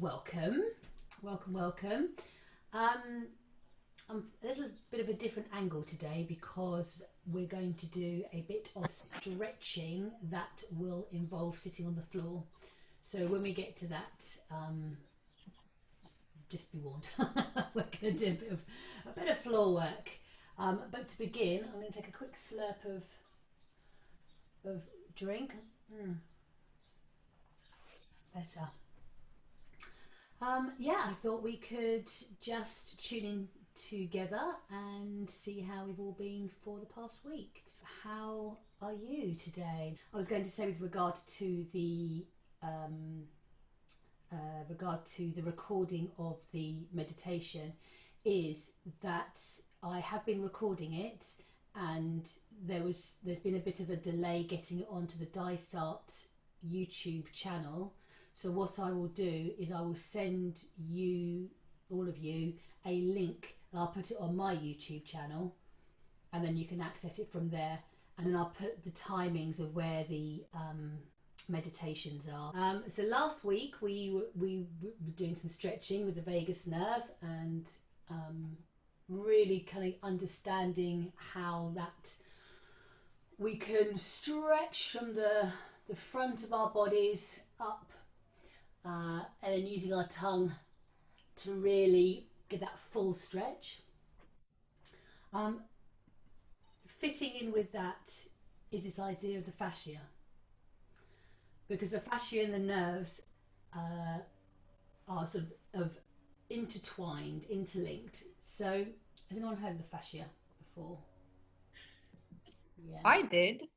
welcome, welcome. I'm a little bit of a different angle today because we're going to do a bit of stretching that will involve sitting on the floor. So when we get to that, just be warned, we're going to do a bit of floor work. But to begin, I'm going to take a quick slurp of drink. Better. Yeah, I thought we could just tune in together and see how we've all been for the past week. How are you today? I was going to say with regard to the recording of the meditation is that I have been recording it, and there's been a bit of a delay getting it onto the Dysart YouTube channel. So what I will do is I will send you, all of you, a link, and I'll put it on my YouTube channel, and then you can access it from there. And then I'll put the timings of where the meditations are. So last week we were doing some stretching with the vagus nerve, and really kind of understanding how that we can stretch from the front of our bodies up, and then using our tongue to really get that full stretch. Fitting in with that is this idea of the fascia, because the fascia and the nerves are sort of intertwined, interlinked. So has anyone heard of the fascia before? Yeah, I did.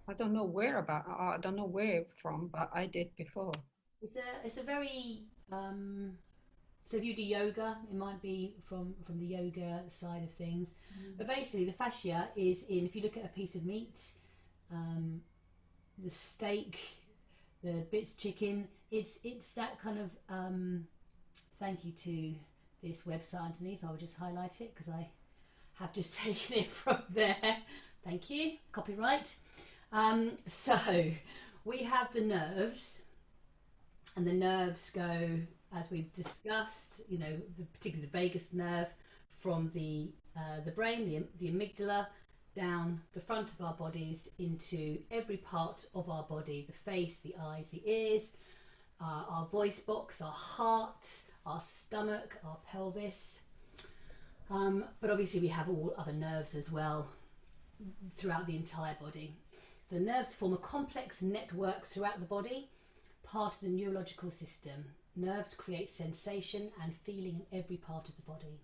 I don't know I don't know where from, but I did before. It's a very so if you do yoga, it might be from the yoga side of things. But basically the fascia is in, if you look at a piece of meat, the steak, the bits chicken, it's that kind of thank you to this website underneath. I will just highlight it because I have just taken it from there. Thank you, copyright. So we have the nerves, and the nerves go, as we've discussed, you know, particularly the vagus nerve from the brain, the amygdala, down the front of our bodies into every part of our body: the face, the eyes, the ears, our voice box, our heart, our stomach, our pelvis. But obviously we have all other nerves as well throughout the entire body. The nerves form a complex network throughout the body, part of the neurological system. Nerves create sensation and feeling in every part of the body.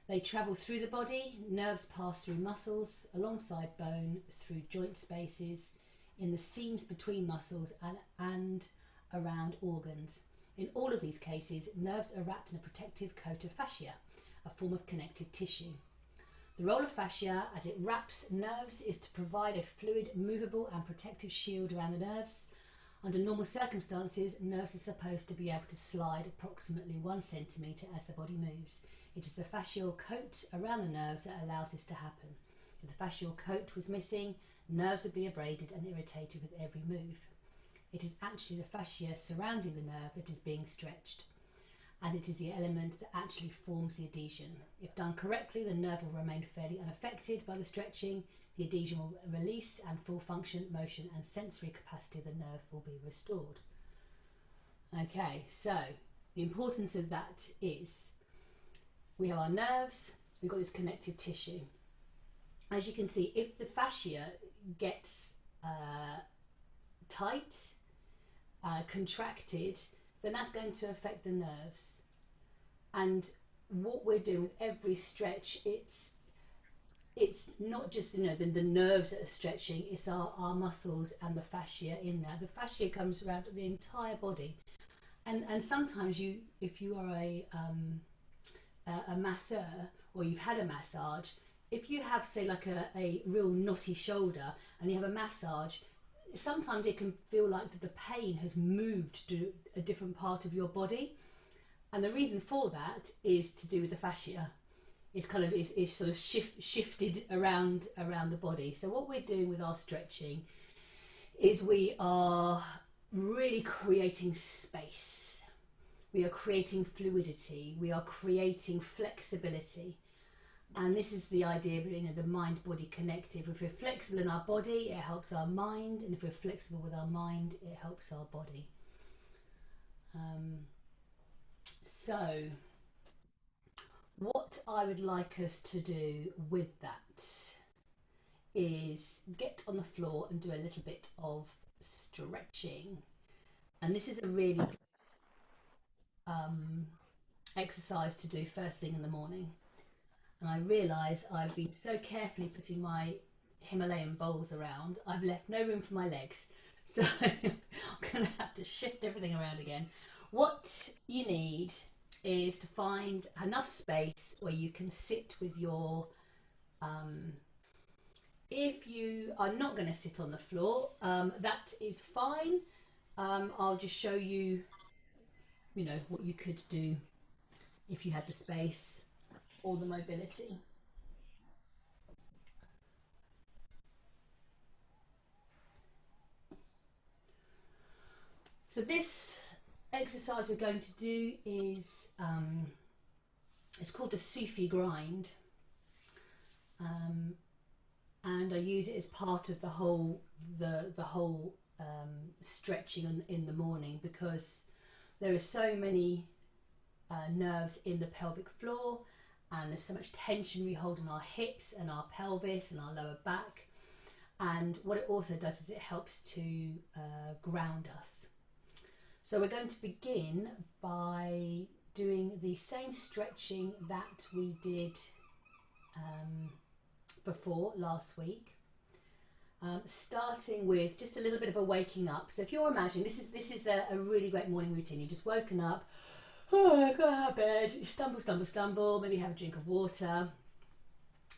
They travel through the body. Nerves pass through muscles, alongside bone, through joint spaces, in the seams between muscles, and around organs. In all of these cases, nerves are wrapped in a protective coat of fascia, a form of connective tissue. The role of fascia as it wraps nerves is to provide a fluid, movable and protective shield around the nerves. Under normal circumstances, nerves are supposed to be able to slide approximately 1 centimetre as the body moves. It is the fascial coat around the nerves that allows this to happen. If the fascial coat was missing, nerves would be abraded and irritated with every move. It is actually the fascia surrounding the nerve that is being stretched, as it is the element that actually forms the adhesion. If done correctly, the nerve will remain fairly unaffected by the stretching. The adhesion will release, and full function, motion and sensory capacity of the nerve will be restored. Okay, so the importance of that is we have our nerves, we've got this connective tissue. As you can see, if the fascia gets tight, contracted, then that's going to affect the nerves. And what we're doing with every stretch, it's not just, you know, the nerves that are stretching, it's our muscles and the fascia in there. The fascia comes around the entire body, and sometimes if you are a masseur, or you've had a massage, if you have, say, like a real knotty shoulder and you have a massage, sometimes it can feel like that the pain has moved to a different part of your body, and the reason for that is to do with the fascia. It's kind of is sort of shifted around the body. So what we're doing with our stretching is we are really creating space we are creating fluidity, we are creating flexibility. And this is the idea of the mind-body connective. If we're flexible in our body, it helps our mind, and if we're flexible with our mind, it helps our body. So what I would like us to do with that is get on the floor and do a little bit of stretching. And this is a really good exercise to do first thing in the morning. And I realise I've been so carefully putting my Himalayan bowls around, I've left no room for my legs. So I'm going to have to shift everything around again. What you need is to find enough space where you can sit with your... if you are not going to sit on the floor, that is fine. I'll just show you, what you could do if you had the space or the mobility. So this exercise we're going to do is it's called the Sufi Grind, and I use it as part of the whole stretching in the morning, because there are so many nerves in the pelvic floor, and there's so much tension we hold in our hips and our pelvis and our lower back. And what it also does is it helps to ground us. So we're going to begin by doing the same stretching that we did before last week, starting with just a little bit of a waking up. So if you're imagining, this is a really great morning routine. You've just woken up, I got out of bed, you stumble, maybe have a drink of water,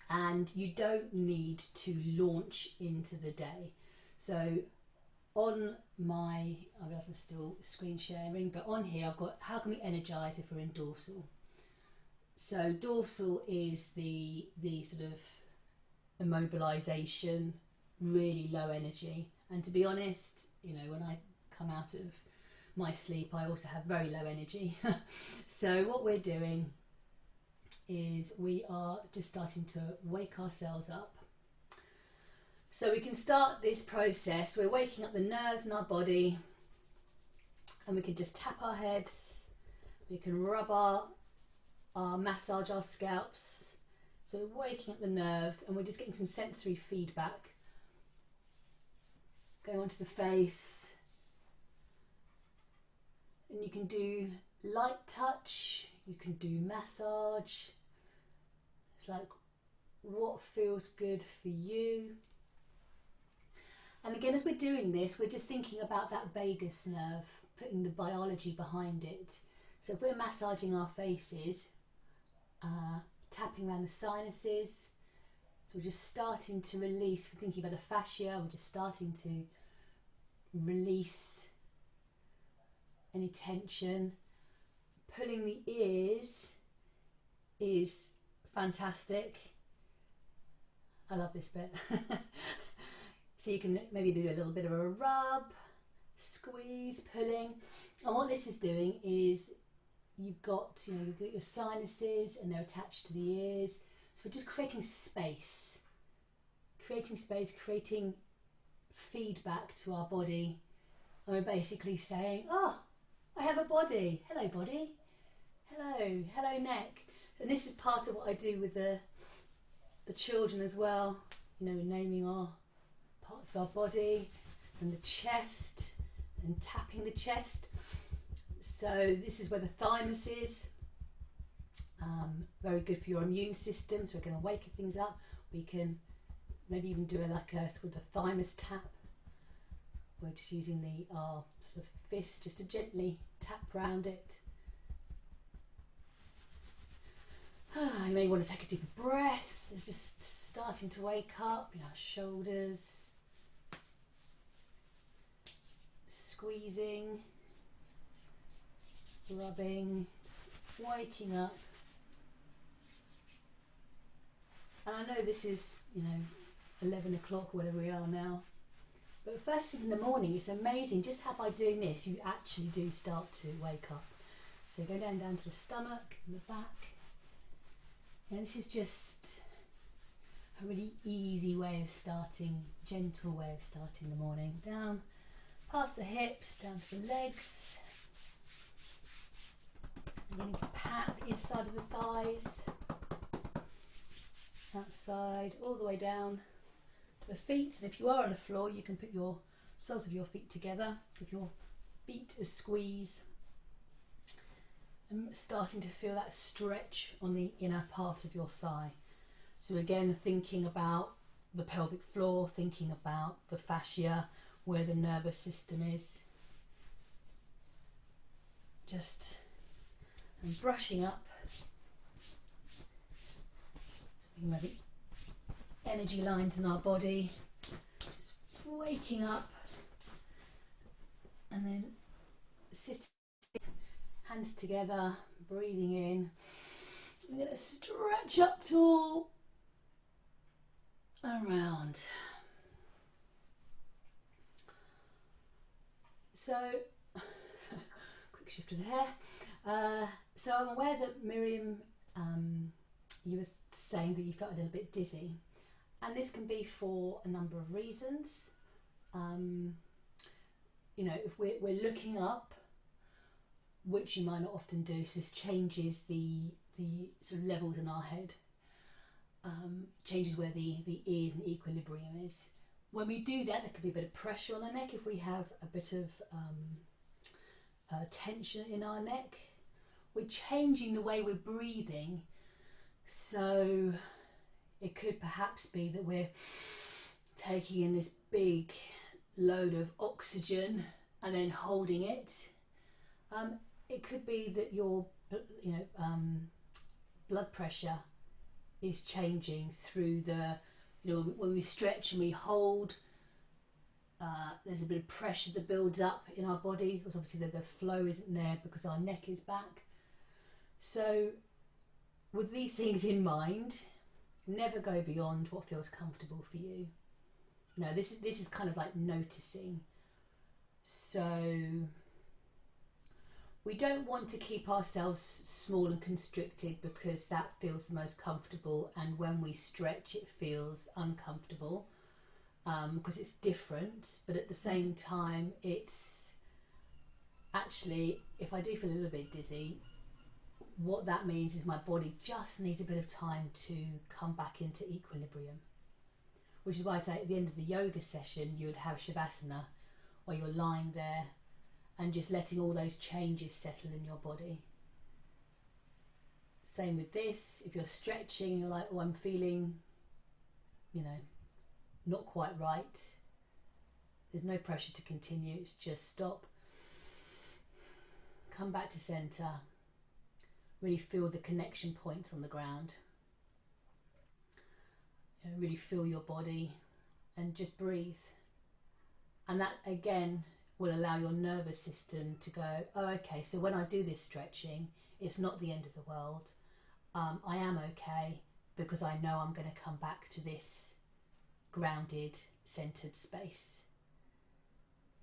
and you don't need to launch into the day. So on my, I wasn't still screen sharing, but on here I've got how can we energize if we're in dorsal. So dorsal is the sort of immobilization, really low energy. And to be honest, when I come out of my sleep, I also have very low energy. So what we're doing is we are just starting to wake ourselves up. So we can start this process. We're waking up the nerves in our body, and we can just tap our heads. We can rub massage our scalps. So we're waking up the nerves, and we're just getting some sensory feedback. Go onto the face, and you can do light touch, you can do massage. It's like what feels good for you. And again, as we're doing this, we're just thinking about that vagus nerve, putting the biology behind it. So if we're massaging our faces, tapping around the sinuses, so we're just starting to release, we're thinking about the fascia, we're just starting to release any tension. Pulling the ears is fantastic. I love this bit. So you can maybe do a little bit of a rub, squeeze, pulling. And what this is doing is you've got your sinuses, and they're attached to the ears. So we're just creating space, creating feedback to our body. And we're basically saying, oh, I have a body. Hello, body. Hello, neck. And this is part of what I do with the children as well. We're naming our parts of our body, and the chest, and tapping the chest. So this is where the thymus is. Very good for your immune system. So we're going to wake things up. We can maybe even do it's called a thymus tap. We're just using our sort of fist just to gently tap around it. You may want to take a deep breath. It's just starting to wake up. Shoulders, squeezing, rubbing, waking up. And I know this is 11 o'clock or whatever we are now, but first thing in the morning, it's amazing just how by doing this you actually do start to wake up. So go down to the stomach and the back. And this is just a really easy way of starting, gentle way of starting the morning. Down past the hips, down to the legs. And then you can pat the inside of the thighs, outside, all the way down to the feet. And if you are on the floor, you can put your soles of your feet together with your feet as squeeze. And starting to feel that stretch on the inner part of your thigh. So again, thinking about the pelvic floor, thinking about the fascia, where the nervous system is. Just and brushing up. So we have the energy lines in our body. Just waking up and then sitting, hands together, breathing in. We're going to stretch up tall, around. So, quick shift of the hair. So I'm aware that Miriam, you were saying that you felt a little bit dizzy, and this can be for a number of reasons. You know, if we're looking up, which you might not often do, so this changes the sort of levels in our head, changes where the ears and equilibrium is. When we do that, there could be a bit of pressure on the neck. If we have a bit of tension in our neck, we're changing the way we're breathing. So it could perhaps be that we're taking in this big load of oxygen and then holding it. It could be that your blood pressure is changing through the, when we stretch and we hold, there's a bit of pressure that builds up in our body, because obviously the flow isn't there because our neck is back. So with these things in mind, never go beyond what feels comfortable for you. No, this is kind of like noticing. So we don't want to keep ourselves small and constricted, because that feels the most comfortable, and when we stretch it feels uncomfortable, because it's different. But at the same time, it's actually, if I do feel a little bit dizzy, what that means is my body just needs a bit of time to come back into equilibrium, which is why I say at the end of the yoga session you would have shavasana, where you're lying there and just letting all those changes settle in your body. Same with this. If you're stretching, you're like, oh, I'm feeling, not quite right. There's no pressure to continue. It's just stop. Come back to center. Really feel the connection points on the ground. Really feel your body and just breathe. And that, again, will allow your nervous system to go, oh, okay, so when I do this stretching, it's not the end of the world. I am okay, because I know I'm going to come back to this grounded, centered space.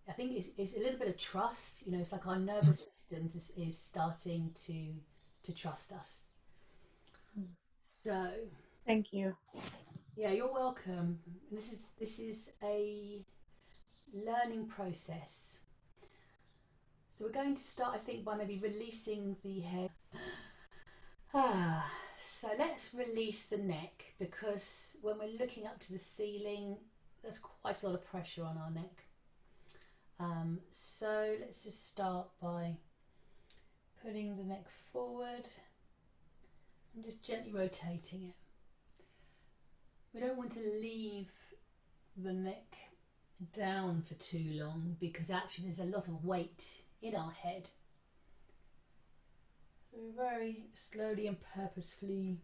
I think it's a little bit of trust. It's like our nervous system is starting to trust us. So thank you. Yeah, you're welcome. This is a learning process. So we're going to start, I think, by maybe releasing the head. So let's release the neck, because when we're looking up to the ceiling, there's quite a lot of pressure on our neck. So let's just start by putting the neck forward and just gently rotating it. We don't want to leave the neck down for too long, because actually there's a lot of weight in our head. So we're very slowly and purposefully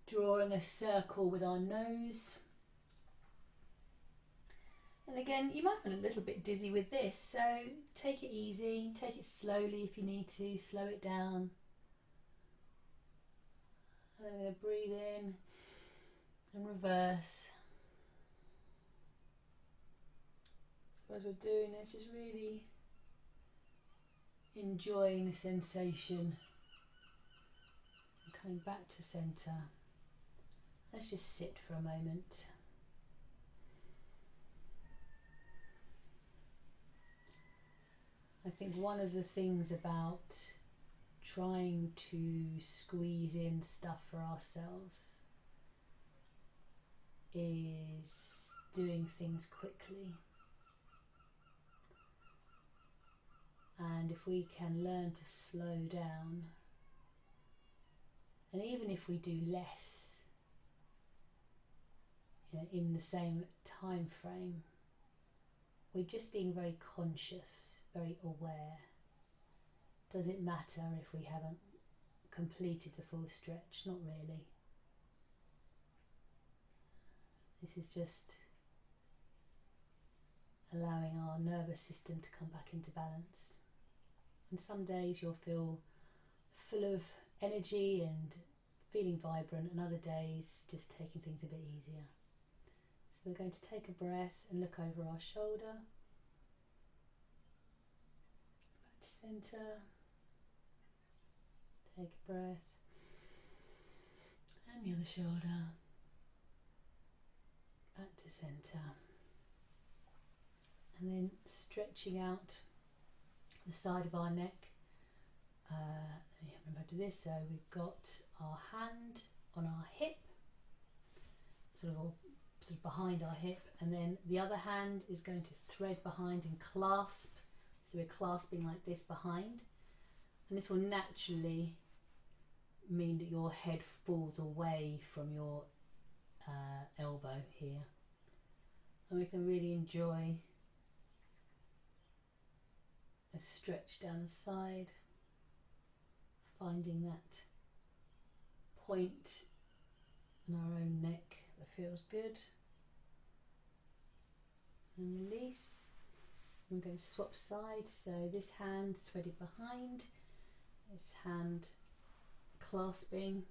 drawing a circle with our nose. And again, you might feel a little bit dizzy with this, so take it easy, take it slowly if you need to, slow it down. And I'm going to breathe in and reverse. So as we're doing this, just really enjoying the sensation and coming back to centre. Let's just sit for a moment. I think one of the things about trying to squeeze in stuff for ourselves is doing things quickly. And if we can learn to slow down, and even if we do less, in the same time frame, we're just being very conscious, very aware. Does it matter if we haven't completed the full stretch? Not really. This is just allowing our nervous system to come back into balance. And some days you'll feel full of energy and feeling vibrant, and other days just taking things a bit easier. So we're going to take a breath and look over our shoulder, back to centre, take a breath, and the other shoulder, back to centre, and then stretching out the side of our neck. Let me remember to do this. So we've got our hand on our hip, sort of behind our hip, and then the other hand is going to thread behind and clasp. So we're clasping like this behind, and this will naturally mean that your head falls away from your elbow here, and we can really enjoy a stretch down the side, finding that point in our own neck that feels good, and release. I'm going to swap sides, so this hand threaded behind, this hand clasping,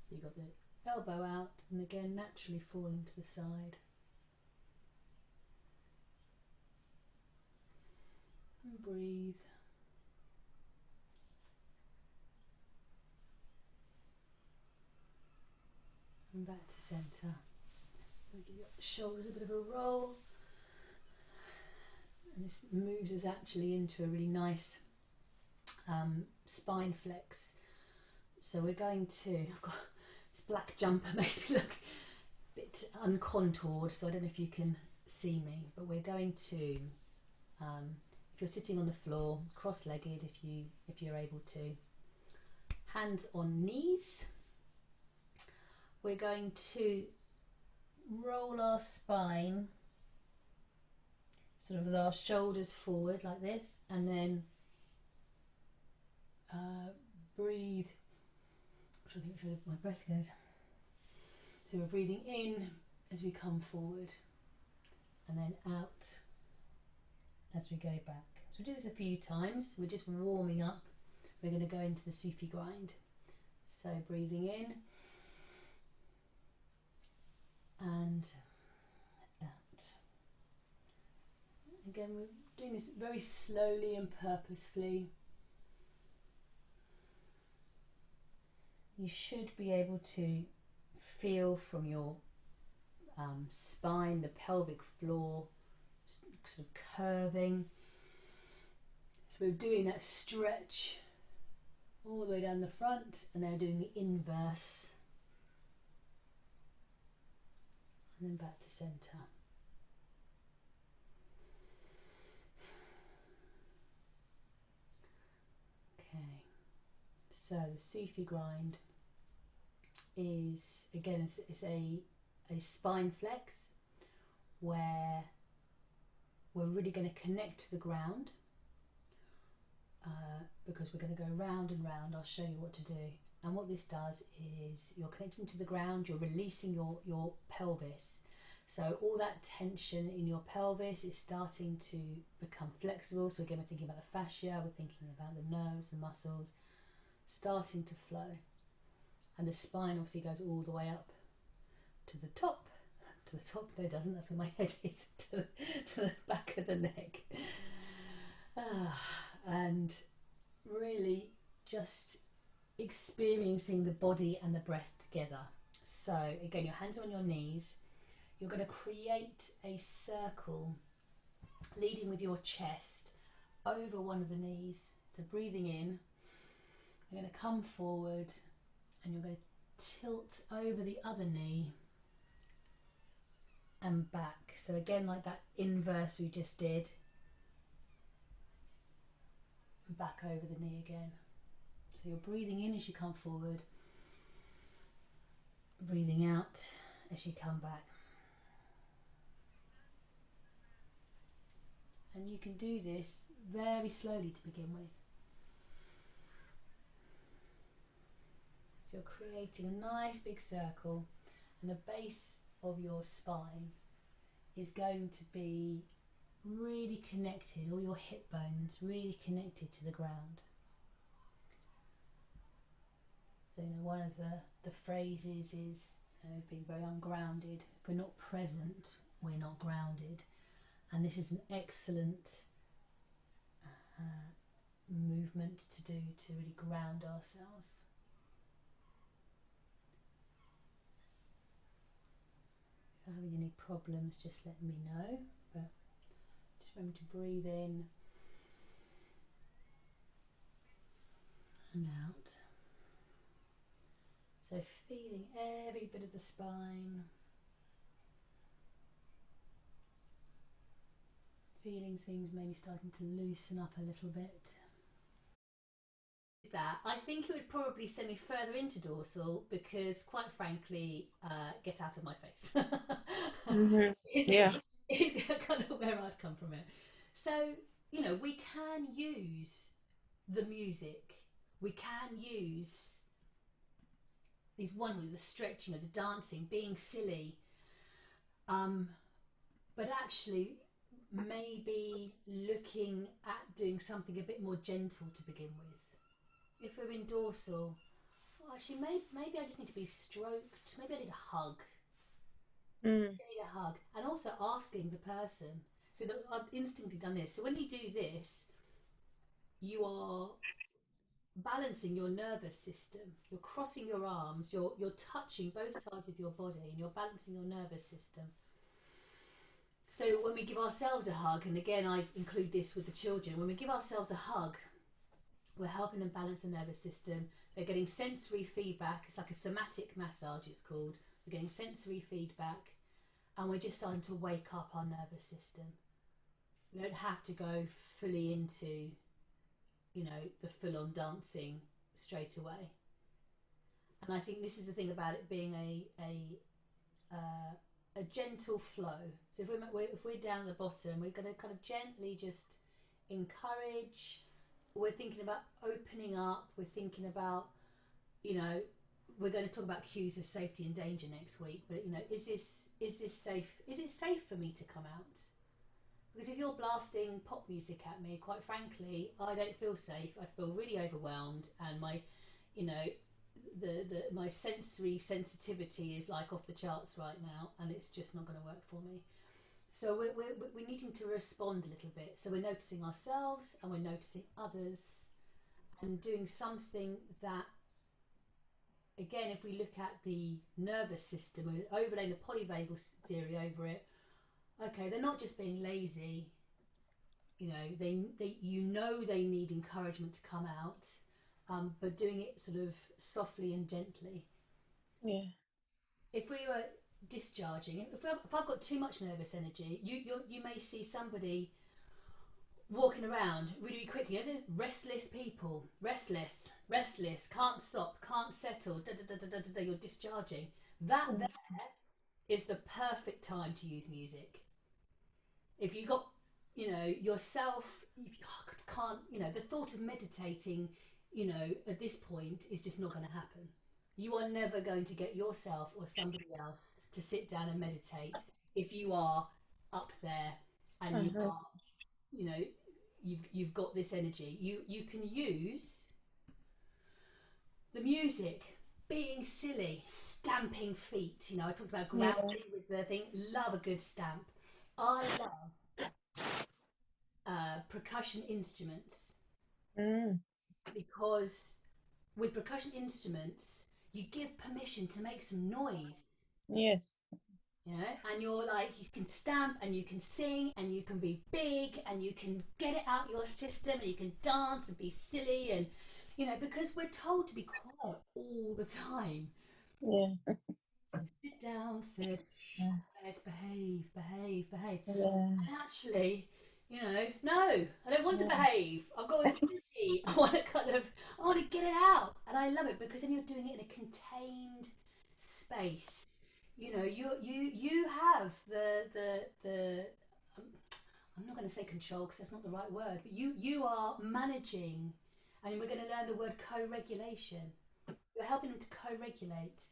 so you've got the elbow out, and again naturally falling to the side. And breathe. And back to centre. Give your shoulders a bit of a roll. And this moves us actually into a really nice spine flex. So we're going to, I've got this black jumper makes me look a bit uncontoured, so I don't know if you can see me, but we're going to, if you're sitting on the floor, cross-legged if you're able to, hands on knees, we're going to roll our spine sort of with our shoulders forward like this, and then breathe. I'm trying to think which way my breath goes. So we're breathing in as we come forward, and then out as we go back. So we do this a few times. We're just warming up. We're going to go into the Sufi Grind. So breathing in and out. Again, we're doing this very slowly and purposefully. You should be able to feel from your spine, the pelvic floor, sort of curving. So we're doing that stretch all the way down the front, and now doing the inverse, and then back to centre. Okay, so the Sufi Grind is, again, it's a spine flex where we're really going to connect to the ground, because we're going to go round and round. I'll show you what to do. And what this does is you're connecting to the ground, you're releasing your pelvis. So all that tension in your pelvis is starting to become flexible. So again, we're thinking about the fascia, we're thinking about the nerves, the muscles, starting to flow. And the spine obviously goes all the way up to the top. To the top? No, it doesn't. That's where my head is. To the back of the neck. and really just experiencing the body and the breath together. So again, your hands are on your knees. You're going to create a circle leading with your chest over one of the knees. So breathing in, you're going to come forward and you're going to tilt over the other knee and back. So again, like that inverse we just did, and back over the knee again. So you're breathing in as you come forward, breathing out as you come back. And you can do this very slowly to begin with. So you're creating a nice big circle, and the base of your spine is going to be really connected, all your hip bones really connected to the ground. So, one of the phrases is, being very ungrounded. If we're not present, we're not grounded. And this is an excellent movement to do to really ground ourselves. If you're having any problems, just let me know. But just remember to breathe in and out. So feeling every bit of the spine, feeling things maybe starting to loosen up a little bit. That I think it would probably send me further into dorsal, because quite frankly, get out of my face. Mm-hmm. Yeah. It's kind of where I'd come from it. So, we can use the music, we can use these wonderful, the stretching, the dancing, being silly, but actually maybe looking at doing something a bit more gentle to begin with. If we're in dorsal, actually maybe I just need to be stroked, maybe I need a hug. I need a hug. And also asking the person. So I've instantly done this. So when you do this, you are balancing your nervous system. You're crossing your arms, you're touching both sides of your body, and you're balancing your nervous system. So when we give ourselves a hug, and again I include this with the children, when we give ourselves a hug, we're helping them balance the nervous system. They're getting sensory feedback. It's like a somatic massage, it's called. We're getting sensory feedback, and we're just starting to wake up our nervous system. We don't have to go fully into, the full-on dancing straight away. And I think this is the thing about it being a gentle flow. So if we're down at the bottom, we're going to kind of gently just encourage. We're thinking about opening up. We're thinking about, we're going to talk about cues of safety and danger next week. But is this safe? Is it safe for me to come out? Because if you're blasting pop music at me, quite frankly, I don't feel safe. I feel really overwhelmed, and my, my sensory sensitivity is like off the charts right now, and it's just not going to work for me. So we're needing to respond a little bit. So we're noticing ourselves and we're noticing others, and doing something that, again, if we look at the nervous system, we're overlaying the Polyvagal Theory over it. Okay, they're not just being lazy. They need encouragement to come out, but doing it sort of softly and gently. Yeah. If we were discharging, if I've got too much nervous energy, you may see somebody walking around really, really quickly. Restless people, restless, can't stop, can't settle. You're discharging. That there is the perfect time to use music. If you got, yourself, if you can't, the thought of meditating, at this point is just not going to happen. You are never going to get yourself or somebody else to sit down and meditate if you are up there and you are, you've got this energy. You can use the music, being silly, stamping feet. I talked about grounding with the thing. Love a good stamp. I love percussion instruments. Mm. because with percussion instruments, you give permission to make some noise. Yes. You know, and you're like, you can stamp and you can sing and you can be big and you can get it out your system and you can dance and be silly and, you know, because we're told to be quiet all the time. Yeah. Sit down, sit, behave, behave, behave. Yeah. And actually, you know, no, I don't want to behave. I've got this energy. I want to I want to get it out. And I love it because then you're doing it in a contained space. You know, you have the I'm not going to say control because that's not the right word, but you are managing, and we're going to learn the word co-regulation. You're helping them to co-regulate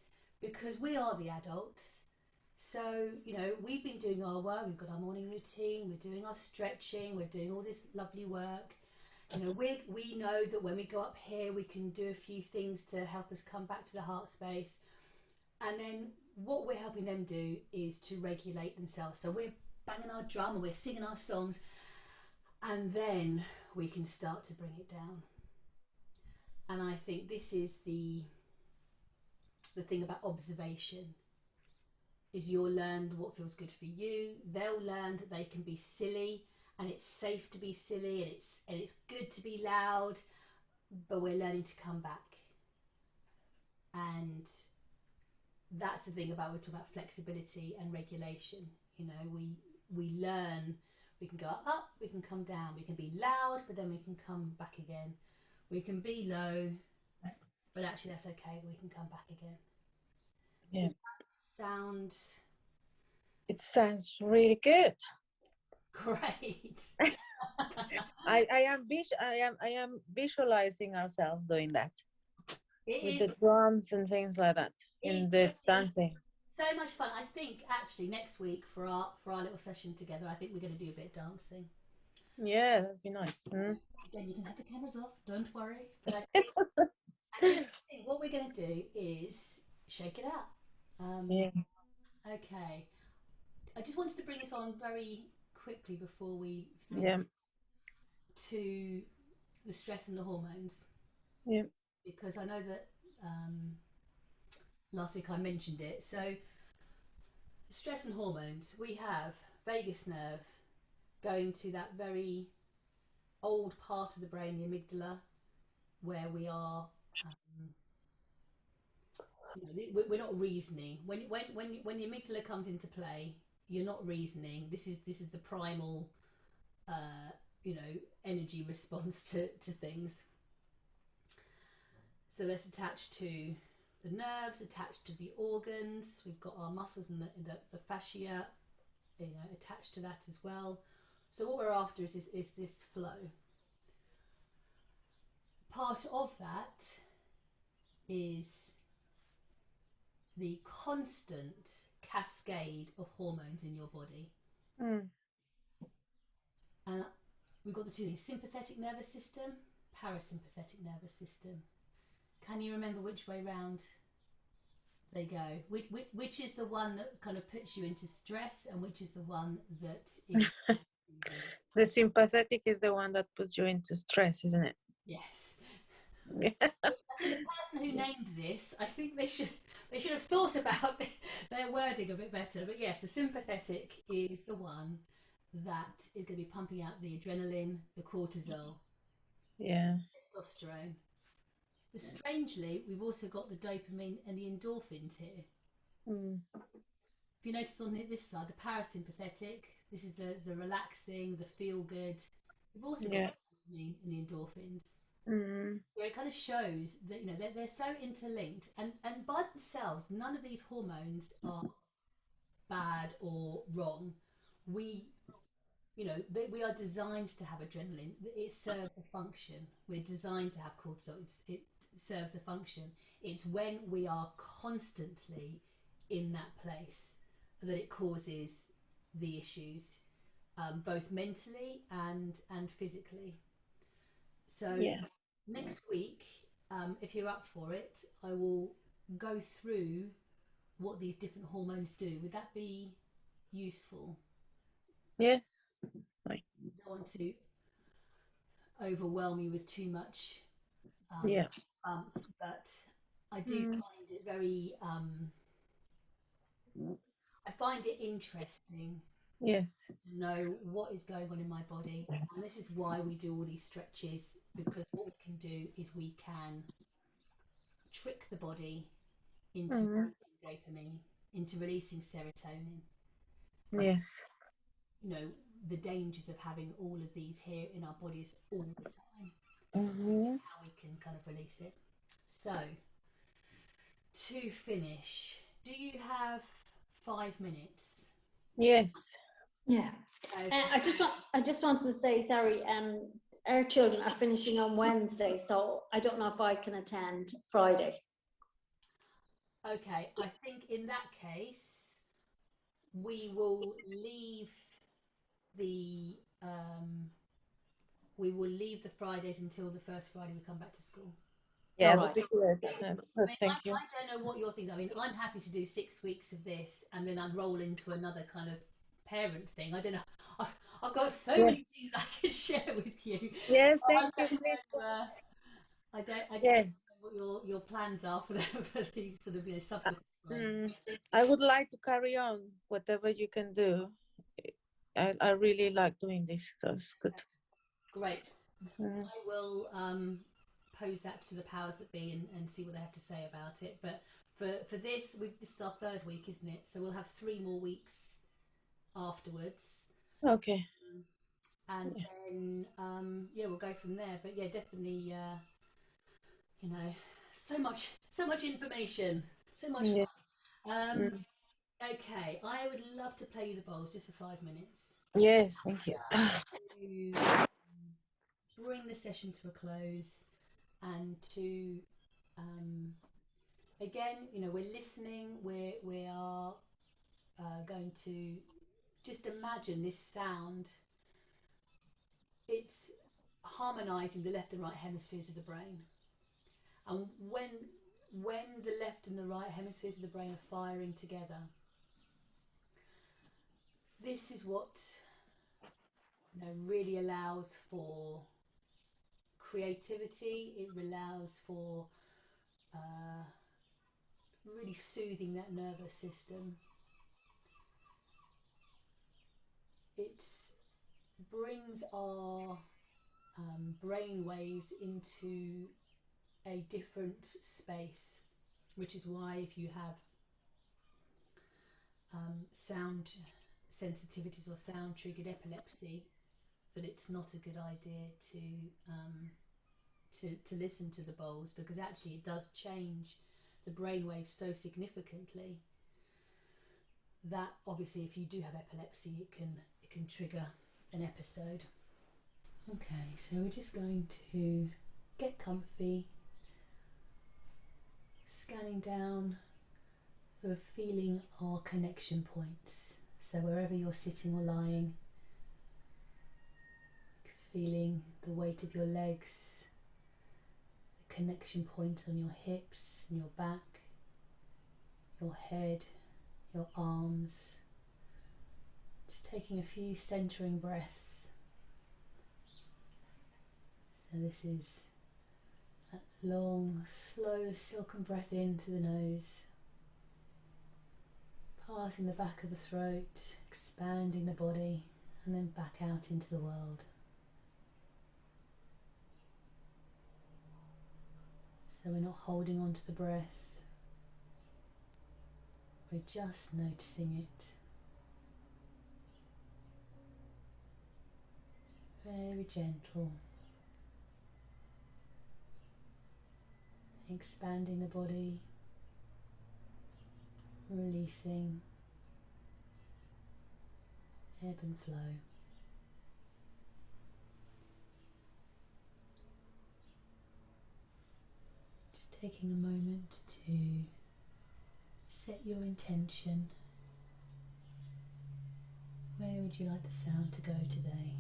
because we are the adults. So, you know, we've been doing our work, we've got our morning routine, we're doing our stretching, we're doing all this lovely work. You know, we know that when we go up here, we can do a few things to help us come back to the heart space. And then what we're helping them do is to regulate themselves. So we're banging our drum and we're singing our songs, and then we can start to bring it down. And I think this is the thing about observation is you'll learn what feels good for you. They'll learn that they can be silly and it's safe to be silly and it's good to be loud, but we're learning to come back. And that's the thing about, we're talking about flexibility and regulation. You know, we learn, we can go up, we can come down, we can be loud, but then we can come back again. We can be low, but actually that's okay, we can come back again. Yeah. Does that sound... It sounds really good. Great. I am visualizing ourselves doing that with the It drums and things like that in the dancing. so much fun. I think actually next week for our little session together, I think we're going to do a bit of dancing. Yeah, that'd be nice. Mm. Again, you can have the cameras off. Don't worry. But I think what we're going to do is shake it out. Yeah. Okay. I just wanted to bring this on very quickly before we Yeah. to the stress and the hormones. Yeah. Because I know that last week I mentioned it. So stress and hormones, we have vagus nerve going to that very old part of the brain, the amygdala, where we are you know, we're not reasoning. When the amygdala comes into play, you're not reasoning. This is the primal you know, energy response to things. So that's attached to the nerves, attached to the organs. We've got our muscles and the fascia, you know, attached to that as well. So what we're after is this flow. Part of that is the constant cascade of hormones in your body. Mm. And we've got the two things: sympathetic nervous system, parasympathetic nervous system. Can you remember which way round they go? Which is the one that kind of puts you into stress, and which is the one that is The sympathetic is the one that puts you into stress, isn't it? yes. Yeah. I think the person who named this, I think they should have thought about their wording a bit better. But yes, the sympathetic is the one that is going to be pumping out the adrenaline, the cortisol, Yeah. testosterone. But strangely, we've also got the dopamine and the endorphins here. Mm. If you notice on this side, the parasympathetic, this is the relaxing, the feel good. We've also got the dopamine and the endorphins. Mm. So it kind of shows that, you know, they're so interlinked, and by themselves, none of these hormones are bad or wrong. We, you know, we are designed to have adrenaline. It serves a function. We're designed to have cortisol. It serves a function. It's when we are constantly in that place that it causes the issues, both mentally and physically. So Yeah. next week, if you're up for it, I will go through what these different hormones do. Would that be useful? Yeah. I don't want to overwhelm you with too much Yeah. but I do find it very I find it interesting Yes. to know what is going on in my body, and this is why we do all these stretches, because what we can do is we can trick the body into Mm-hmm. releasing dopamine, into releasing serotonin. Yes. You know, the dangers of having all of these here in our bodies all the time, Mm-hmm. how we can kind of release it. So, to finish, do you have 5 minutes? Yes. Yeah. Okay. I just wanted to say, sorry, our children are finishing on Wednesday, so I don't know if I can attend Friday. Okay, I think in that case, we will leave the Fridays until the first Friday we come back to school. Yeah, All would right. be good. Good, thank you. I don't know what you're thinking. I mean, I'm happy to do 6 weeks of this and then I'd roll into another kind of parent thing. I don't know. I've got so many things I can share with you. Yes, I thank you. don't Yes. know what your plans are for the sort of subsequent one. I would like to carry on whatever you can do. I really like doing this, so it's good. Great. I will pose that to the powers that be and see what they have to say about it. But for this, this is our 3rd week, isn't it? So we'll have 3 more weeks afterwards. Okay. And then we'll go from there. But yeah, definitely so much information, so much fun. Okay, I would love to play you the bowls just for 5 minutes Yes, thank you. to bring the session to a close and to again, we're listening, we are going to just imagine this sound. It's harmonizing the left and right hemispheres of the brain, and when the left and the right hemispheres of the brain are firing together, this is what really allows for creativity. It allows for really soothing that nervous system. It brings our brain waves into a different space, which is why if you have sound sensitivities or sound triggered epilepsy, that it's not a good idea to listen to the bowls, because actually it does change the brain waves so significantly that obviously if you do have epilepsy it can trigger an episode. Okay, so we're just going to get comfy, scanning down, we're feeling our connection points. So wherever you're sitting or lying, feeling the weight of your legs, the connection points on your hips and your back, your head, your arms. Just taking a few centering breaths. So this is that long, slow, silken breath into the nose, passing the back of the throat, expanding the body, and then back out into the world. So we're not holding on to the breath, we're just noticing it. Very gentle. Expanding the body, releasing, ebb and flow. Just taking a moment to set your intention. Where would you like the sound to go today?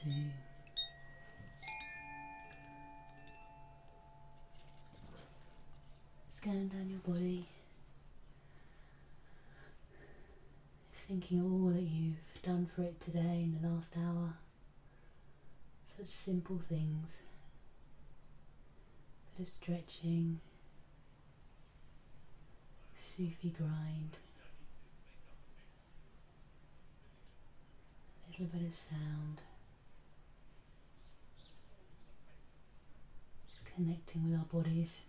to just scan down your body, thinking of all that you've done for it today in the last hour. Such simple things. Bit of stretching, Sufi Grind, a little bit of sound, just connecting with our bodies,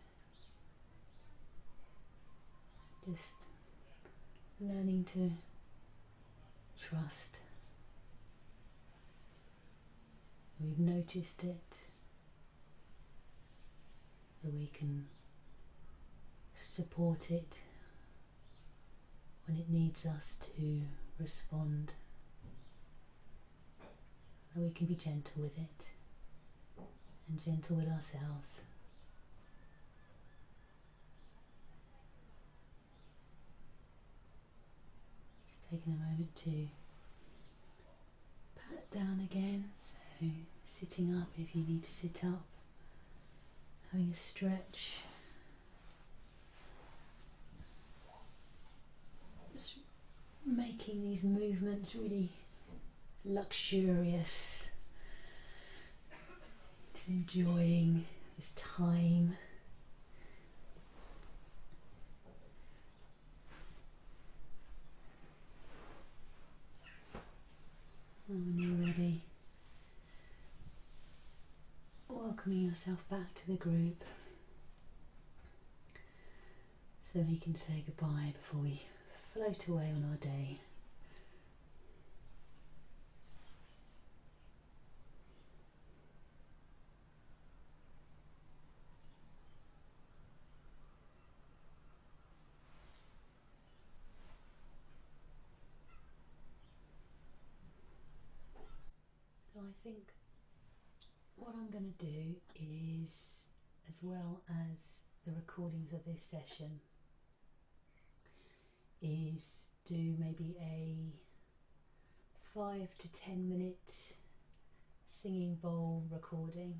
just learning to trust that we've noticed it, that we can support it when it needs us to respond, that we can be gentle with it and gentle with ourselves. Just taking a moment to pat down again, so sitting up if you need to sit up, having a stretch, just making these movements really luxurious, just enjoying this time. And when you're ready, welcoming yourself back to the group so we can say goodbye before we float away on our day. So I think what I'm going to do is, as well as the recordings of this session, is do maybe a 5 to 10 minute singing bowl recording.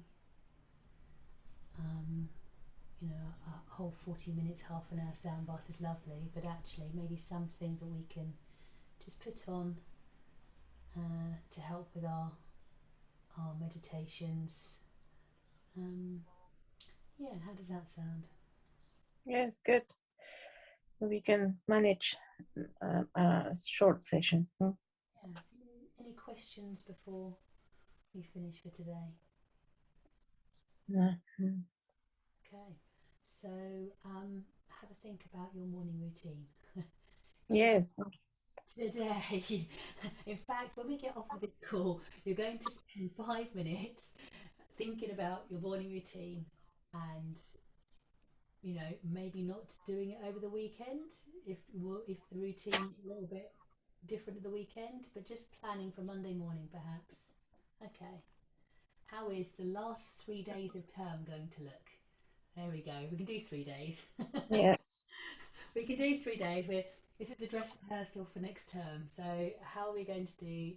You know, a whole 40 minutes, half an hour sound bath is lovely, but actually maybe something that we can just put on to help with our meditations. Yeah, how does that sound? Yes, good. So we can manage a short session. Yeah. Any questions before we finish for today? No. Okay, so have a think about your morning routine. Yes. Today, in fact, when we get off of this call, you're going to spend 5 minutes thinking about your morning routine and, you know, maybe not doing it over the weekend if the routine's a little bit different at the weekend, but just planning for Monday morning perhaps. Okay. How is the last 3 days of term going to look? There we go. We can do 3 days. Yeah. We can do 3 days. This is the dress rehearsal for next term. So how are we going to do,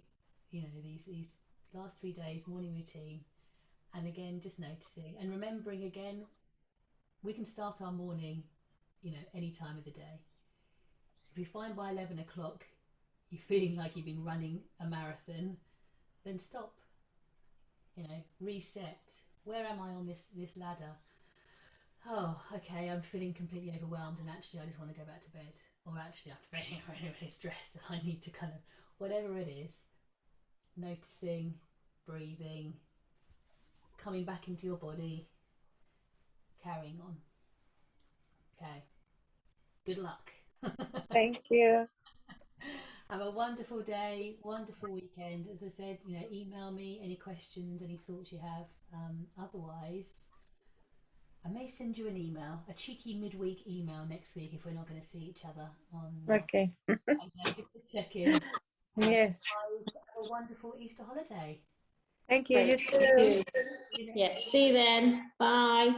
you know, these last 3 days morning routine? And again, just noticing and remembering again, we can start our morning, you know, any time of the day. If you find by 11 o'clock you're feeling like you've been running a marathon, then stop. You know, reset. Where am I on this ladder? Oh, okay, I'm feeling completely overwhelmed and actually I just want to go back to bed. Or actually I'm feeling really, really stressed and I need to kind of, whatever it is, noticing, breathing, coming back into your body, carrying on. Okay. Good luck. Thank you. Have a wonderful day, wonderful weekend. As I said, you know, email me any questions, any thoughts you have. Otherwise, I may send you an email, a cheeky midweek email next week if we're not going to see each other on Okay. just to check in. Yes. Otherwise, have a wonderful Easter holiday. Thank you. You Great. too. See you next Yeah, week. see you then. Bye.